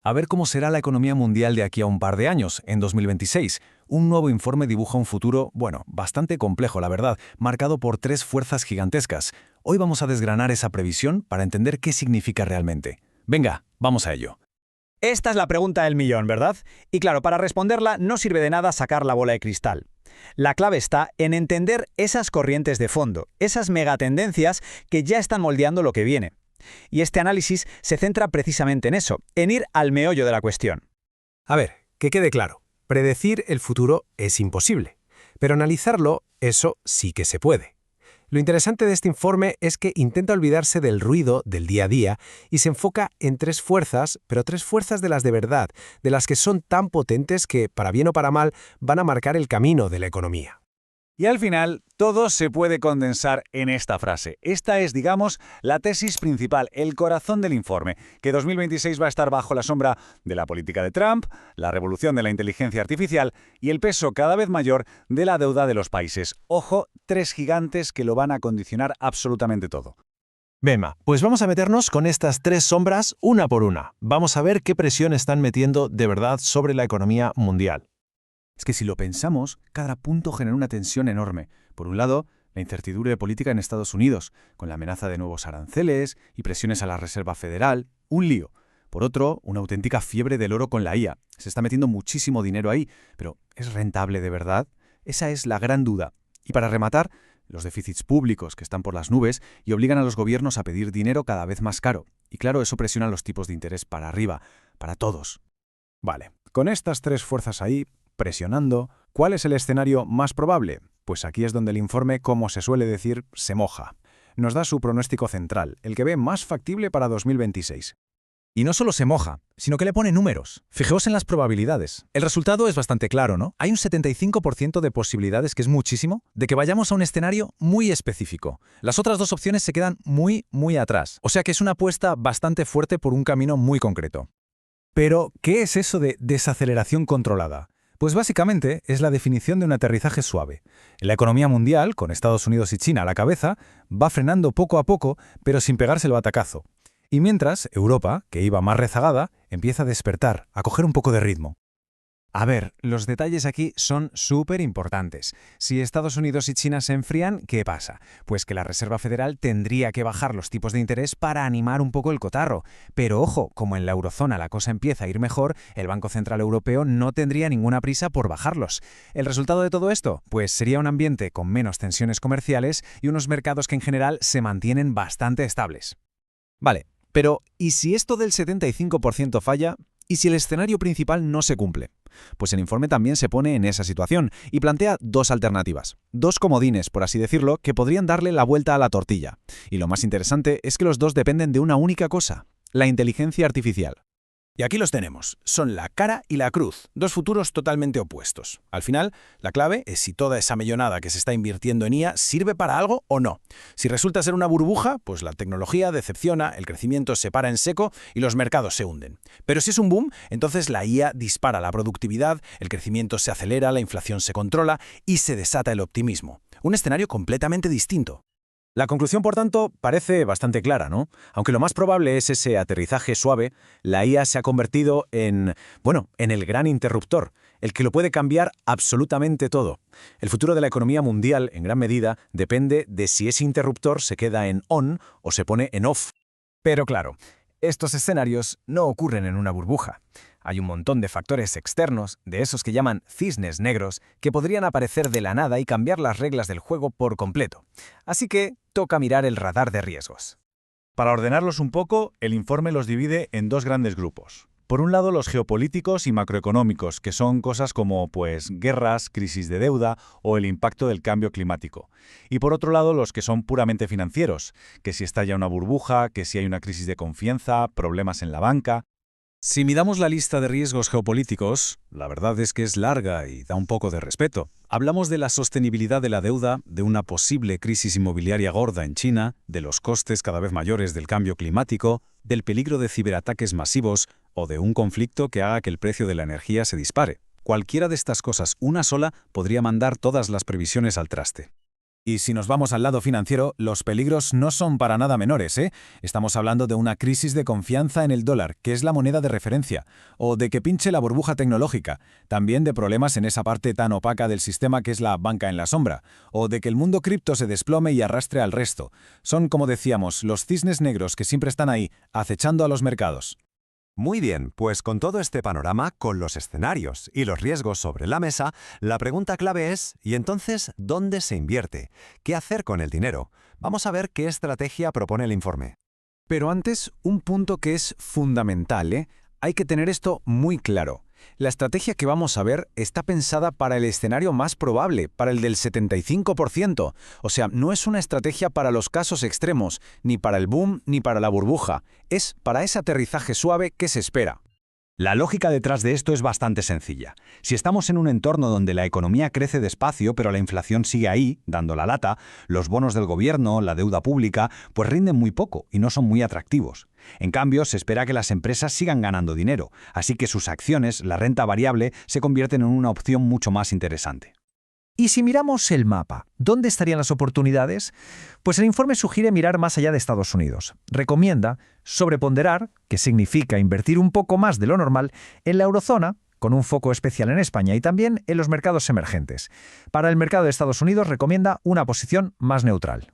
A ver cómo será la economía mundial de aquí a un par de años, en 2026. Un nuevo informe dibuja un futuro, bueno, bastante complejo, la verdad, marcado por tres fuerzas gigantescas. Hoy vamos a desgranar esa previsión para entender qué significa realmente. Venga, vamos a ello. Esta es la pregunta del millón, ¿verdad? Y claro, para responderla no sirve de nada sacar la bola de cristal. La clave está en entender esas corrientes de fondo, esas megatendencias que ya están moldeando lo que viene. Y este análisis se centra precisamente en eso, en ir al meollo de la cuestión. A ver, que quede claro, predecir el futuro es imposible, pero analizarlo, eso sí que se puede. Lo interesante de este informe es que intenta olvidarse del ruido del día a día y se enfoca en tres fuerzas, pero tres fuerzas de las de verdad, de las que son tan potentes que, para bien o para mal, van a marcar el camino de la economía. Y al final, todo se puede condensar en esta frase. Esta es, digamos, la tesis principal, el corazón del informe, que 2026 va a estar bajo la sombra de la política de Trump, la revolución de la inteligencia artificial y el peso cada vez mayor de la deuda de los países. Ojo, tres gigantes que lo van a condicionar absolutamente todo. Venga, pues vamos a meternos con estas tres sombras una por una. Vamos a ver qué presión están metiendo de verdad sobre la economía mundial. Es que si lo pensamos, cada punto genera una tensión enorme. Por un lado, la incertidumbre política en Estados Unidos, con la amenaza de nuevos aranceles y presiones a la Reserva Federal, un lío. Por otro, una auténtica fiebre del oro con la IA. Se está metiendo muchísimo dinero ahí, pero ¿es rentable de verdad? Esa es la gran duda. Y para rematar, los déficits públicos que están por las nubes y obligan a los gobiernos a pedir dinero cada vez más caro. Y claro, eso presiona los tipos de interés para arriba, para todos. Vale, con estas tres fuerzas ahí, presionando, ¿cuál es el escenario más probable? Pues aquí es donde el informe, como se suele decir, se moja. Nos da su pronóstico central, el que ve más factible para 2026. Y no solo se moja, sino que le pone números. Fijaos en las probabilidades. El resultado es bastante claro, ¿no? Hay un 75% de posibilidades, que es muchísimo, de que vayamos a un escenario muy específico. Las otras dos opciones se quedan muy atrás. O sea que es una apuesta bastante fuerte por un camino muy concreto. Pero, ¿qué es eso de desaceleración controlada? Pues básicamente es la definición de un aterrizaje suave. La economía mundial, con Estados Unidos y China a la cabeza, va frenando poco a poco, pero sin pegarse el batacazo. Y mientras, Europa, que iba más rezagada, empieza a despertar, a coger un poco de ritmo. A ver, los detalles aquí son súper importantes. Si Estados Unidos y China se enfrían, ¿qué pasa? Pues que la Reserva Federal tendría que bajar los tipos de interés para animar un poco el cotarro. Pero ojo, como en la eurozona la cosa empieza a ir mejor, el Banco Central Europeo no tendría ninguna prisa por bajarlos. ¿El resultado de todo esto? Pues sería un ambiente con menos tensiones comerciales y unos mercados que en general se mantienen bastante estables. Vale, pero ¿y si esto del 75% falla? ¿Y si el escenario principal no se cumple? Pues el informe también se pone en esa situación y plantea dos alternativas, dos comodines, por así decirlo, que podrían darle la vuelta a la tortilla. Y lo más interesante es que los dos dependen de una única cosa, la inteligencia artificial. Y aquí los tenemos. Son la cara y la cruz, dos futuros totalmente opuestos. Al final, la clave es si toda esa millonada que se está invirtiendo en IA sirve para algo o no. Si resulta ser una burbuja, pues la tecnología decepciona, el crecimiento se para en seco y los mercados se hunden. Pero si es un boom, entonces la IA dispara la productividad, el crecimiento se acelera, la inflación se controla y se desata el optimismo. Un escenario completamente distinto. La conclusión, por tanto, parece bastante clara, ¿no? Aunque lo más probable es ese aterrizaje suave, la IA se ha convertido en el gran interruptor, el que lo puede cambiar absolutamente todo. El futuro de la economía mundial, en gran medida, depende de si ese interruptor se queda en on o se pone en off. Pero claro, estos escenarios no ocurren en una burbuja. Hay un montón de factores externos, de esos que llaman cisnes negros, que podrían aparecer de la nada y cambiar las reglas del juego por completo. Así que toca mirar el radar de riesgos. Para ordenarlos un poco, el informe los divide en dos grandes grupos. Por un lado, los geopolíticos y macroeconómicos, que son cosas como, guerras, crisis de deuda o el impacto del cambio climático. Y por otro lado, los que son puramente financieros, que si estalla una burbuja, que si hay una crisis de confianza, problemas en la banca. Si miramos la lista de riesgos geopolíticos, la verdad es que es larga y da un poco de respeto. Hablamos de la sostenibilidad de la deuda, de una posible crisis inmobiliaria gorda en China, de los costes cada vez mayores del cambio climático, del peligro de ciberataques masivos o de un conflicto que haga que el precio de la energía se dispare. Cualquiera de estas cosas, una sola, podría mandar todas las previsiones al traste. Y si nos vamos al lado financiero, los peligros no son para nada menores, ¿eh? Estamos hablando de una crisis de confianza en el dólar, que es la moneda de referencia, o de que pinche la burbuja tecnológica, también de problemas en esa parte tan opaca del sistema que es la banca en la sombra, o de que el mundo cripto se desplome y arrastre al resto. Son, como decíamos, los cisnes negros que siempre están ahí, acechando a los mercados. Muy bien, pues con todo este panorama, con los escenarios y los riesgos sobre la mesa, la pregunta clave es, ¿y entonces dónde se invierte? ¿Qué hacer con el dinero? Vamos a ver qué estrategia propone el informe. Pero antes, un punto que es fundamental, ¿eh? Hay que tener esto muy claro. La estrategia que vamos a ver está pensada para el escenario más probable, para el del 75%. O sea, no es una estrategia para los casos extremos, ni para el boom, ni para la burbuja. Es para ese aterrizaje suave que se espera. La lógica detrás de esto es bastante sencilla. Si estamos en un entorno donde la economía crece despacio, pero la inflación sigue ahí, dando la lata, los bonos del gobierno, la deuda pública, pues rinden muy poco y no son muy atractivos. En cambio, se espera que las empresas sigan ganando dinero, así que sus acciones, la renta variable, se convierten en una opción mucho más interesante. Y si miramos el mapa, ¿dónde estarían las oportunidades? Pues el informe sugiere mirar más allá de Estados Unidos. Recomienda sobreponderar, que significa invertir un poco más de lo normal, en la eurozona, con un foco especial en España y también en los mercados emergentes. Para el mercado de Estados Unidos recomienda una posición más neutral.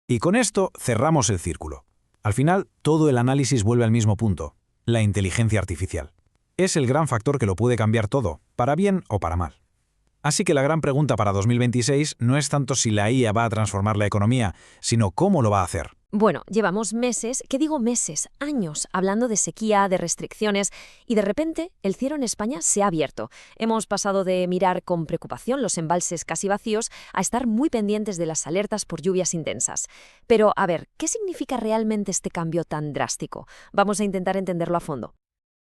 Y con esto cerramos el círculo. Al final, todo el análisis vuelve al mismo punto, la inteligencia artificial. Es el gran factor que lo puede cambiar todo, para bien o para mal. Así que la gran pregunta para 2026 no es tanto si la IA va a transformar la economía, sino cómo lo va a hacer. Bueno, llevamos meses, ¿qué digo meses? Años, hablando de sequía, de restricciones, y de repente el cielo en España se ha abierto. Hemos pasado de mirar con preocupación los embalses casi vacíos a estar muy pendientes de las alertas por lluvias intensas. Pero, a ver, ¿qué significa realmente este cambio tan drástico? Vamos a intentar entenderlo a fondo.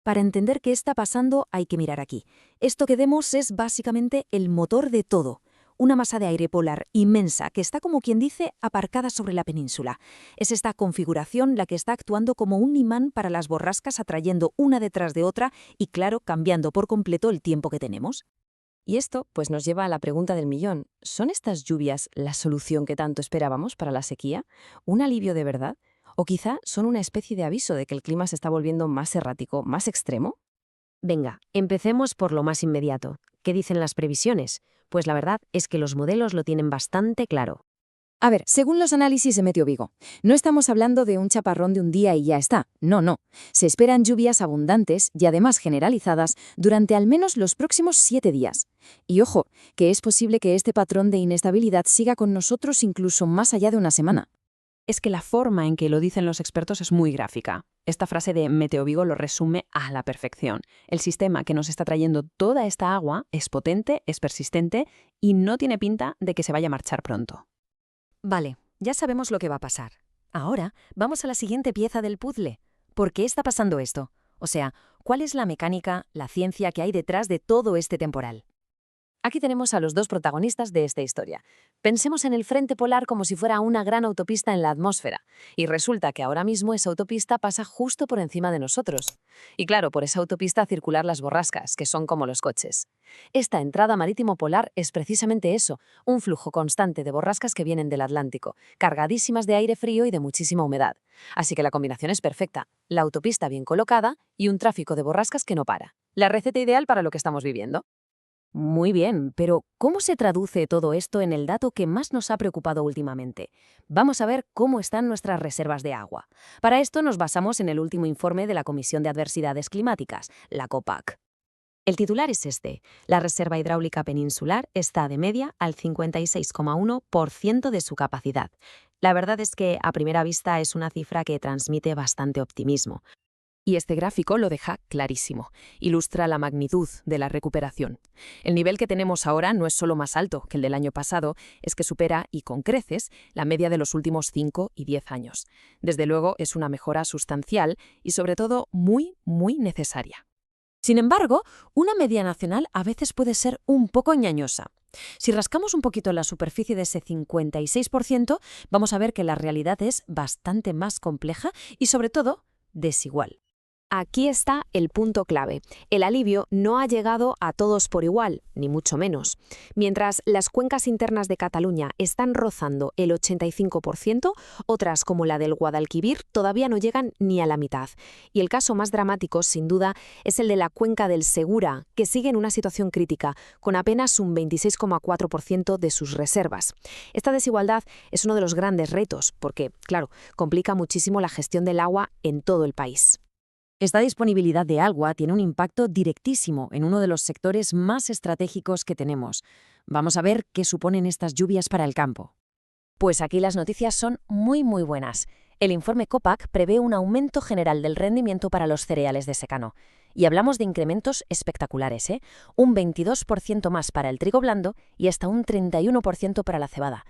Para entender qué está pasando hay que mirar aquí. Esto que vemos es básicamente el motor de todo. Una masa de aire polar inmensa que está, como quien dice, aparcada sobre la península. Es esta configuración la que está actuando como un imán para las borrascas, atrayendo una detrás de otra y, claro, cambiando por completo el tiempo que tenemos. Y esto pues nos lleva a la pregunta del millón. ¿Son estas lluvias la solución que tanto esperábamos para la sequía? ¿Un alivio de verdad? ¿O quizá son una especie de aviso de que el clima se está volviendo más errático, más extremo? Venga, empecemos por lo más inmediato. ¿Qué dicen las previsiones? Pues la verdad es que los modelos lo tienen bastante claro. A ver, según los análisis de Meteo Vigo, no estamos hablando de un chaparrón de un día y ya está. No. Se esperan lluvias abundantes y además generalizadas durante al menos los próximos 7 días. Y ojo, que es posible que este patrón de inestabilidad siga con nosotros incluso más allá de una semana. Es que la forma en que lo dicen los expertos es muy gráfica. Esta frase de Meteo Vigo lo resume a la perfección. El sistema que nos está trayendo toda esta agua es potente, es persistente y no tiene pinta de que se vaya a marchar pronto. Vale, ya sabemos lo que va a pasar. Ahora vamos a la siguiente pieza del puzzle. ¿Por qué está pasando esto? O sea, ¿cuál es la mecánica, la ciencia que hay detrás de todo este temporal? Aquí tenemos a los dos protagonistas de esta historia. Pensemos en el frente polar como si fuera una gran autopista en la atmósfera. Y resulta que ahora mismo esa autopista pasa justo por encima de nosotros. Y claro, por esa autopista circular las borrascas, que son como los coches. Esta entrada marítimo polar es precisamente eso, un flujo constante de borrascas que vienen del Atlántico, cargadísimas de aire frío y de muchísima humedad. Así que la combinación es perfecta. La autopista bien colocada y un tráfico de borrascas que no para. La receta ideal para lo que estamos viviendo. Muy bien, pero ¿cómo se traduce todo esto en el dato que más nos ha preocupado últimamente? Vamos a ver cómo están nuestras reservas de agua. Para esto nos basamos en el último informe de la Comisión de Adversidades Climáticas, la COPAC. El titular es este. La reserva hidráulica peninsular está de media al 56,1% de su capacidad. La verdad es que a primera vista es una cifra que transmite bastante optimismo. Y este gráfico lo deja clarísimo. Ilustra la magnitud de la recuperación. El nivel que tenemos ahora no es solo más alto que el del año pasado, es que supera, y con creces, la media de los últimos 5 y 10 años. Desde luego es una mejora sustancial y sobre todo muy necesaria. Sin embargo, una media nacional a veces puede ser un poco ñañosa. Si rascamos un poquito la superficie de ese 56%, vamos a ver que la realidad es bastante más compleja y sobre todo desigual. Aquí está el punto clave. El alivio no ha llegado a todos por igual, ni mucho menos. Mientras las cuencas internas de Cataluña están rozando el 85%, otras como la del Guadalquivir todavía no llegan ni a la mitad. Y el caso más dramático, sin duda, es el de la cuenca del Segura, que sigue en una situación crítica, con apenas un 26,4% de sus reservas. Esta desigualdad es uno de los grandes retos, porque, claro, complica muchísimo la gestión del agua en todo el país. Esta disponibilidad de agua tiene un impacto directísimo en uno de los sectores más estratégicos que tenemos. Vamos a ver qué suponen estas lluvias para el campo. Pues aquí las noticias son muy buenas. El informe COPAC prevé un aumento general del rendimiento para los cereales de secano. Y hablamos de incrementos espectaculares, ¿eh? Un 22% más para el trigo blando y hasta un 31% para la cebada.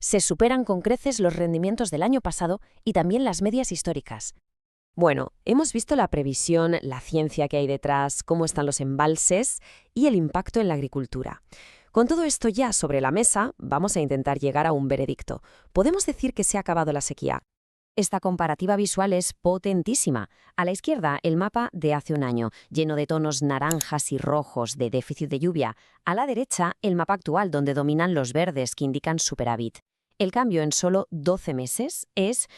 Se superan con creces los rendimientos del año pasado y también las medias históricas. Bueno, hemos visto la previsión, la ciencia que hay detrás, cómo están los embalses y el impacto en la agricultura. Con todo esto ya sobre la mesa, vamos a intentar llegar a un veredicto. Podemos decir que se ha acabado la sequía. Esta comparativa visual es potentísima. A la izquierda, el mapa de hace un año, lleno de tonos naranjas y rojos de déficit de lluvia. A la derecha, el mapa actual, donde dominan los verdes que indican superávit. El cambio en solo 12 meses es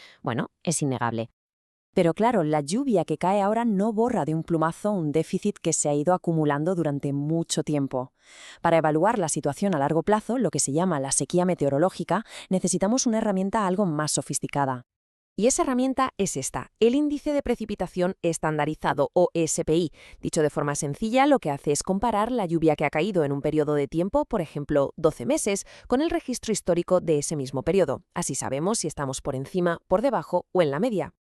innegable. Pero claro, la lluvia que cae ahora no borra de un plumazo un déficit que se ha ido acumulando durante mucho tiempo. Para evaluar la situación a largo plazo, lo que se llama la sequía meteorológica, necesitamos una herramienta algo más sofisticada. Y esa herramienta es esta, el Índice de Precipitación Estandarizado, o SPI. Dicho de forma sencilla, lo que hace es comparar la lluvia que ha caído en un periodo de tiempo, por ejemplo, 12 meses, con el registro histórico de ese mismo periodo. Así sabemos si estamos por encima, por debajo o en la media.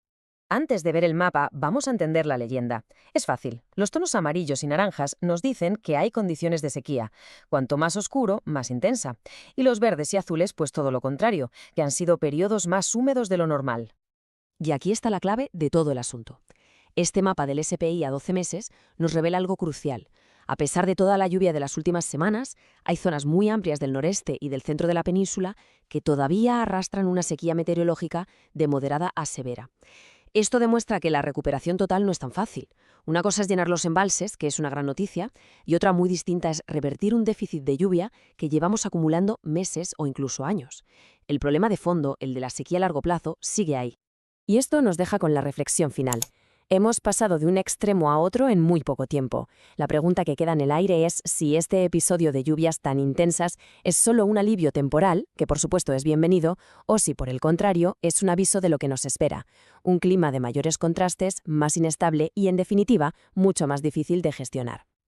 Antes de ver el mapa, vamos a entender la leyenda. Es fácil. Los tonos amarillos y naranjas nos dicen que hay condiciones de sequía. Cuanto más oscuro, más intensa. Y los verdes y azules, pues todo lo contrario, que han sido periodos más húmedos de lo normal. Y aquí está la clave de todo el asunto. Este mapa del SPI a 12 meses nos revela algo crucial. A pesar de toda la lluvia de las últimas semanas, hay zonas muy amplias del noreste y del centro de la península que todavía arrastran una sequía meteorológica de moderada a severa. Esto demuestra que la recuperación total no es tan fácil. Una cosa es llenar los embalses, que es una gran noticia, y otra muy distinta es revertir un déficit de lluvia que llevamos acumulando meses o incluso años. El problema de fondo, el de la sequía a largo plazo, sigue ahí. Y esto nos deja con la reflexión final. Hemos pasado de un extremo a otro en muy poco tiempo. La pregunta que queda en el aire es si este episodio de lluvias tan intensas es solo un alivio temporal, que por supuesto es bienvenido, o si por el contrario es un aviso de lo que nos espera. Un clima de mayores contrastes, más inestable y en definitiva mucho más difícil de gestionar.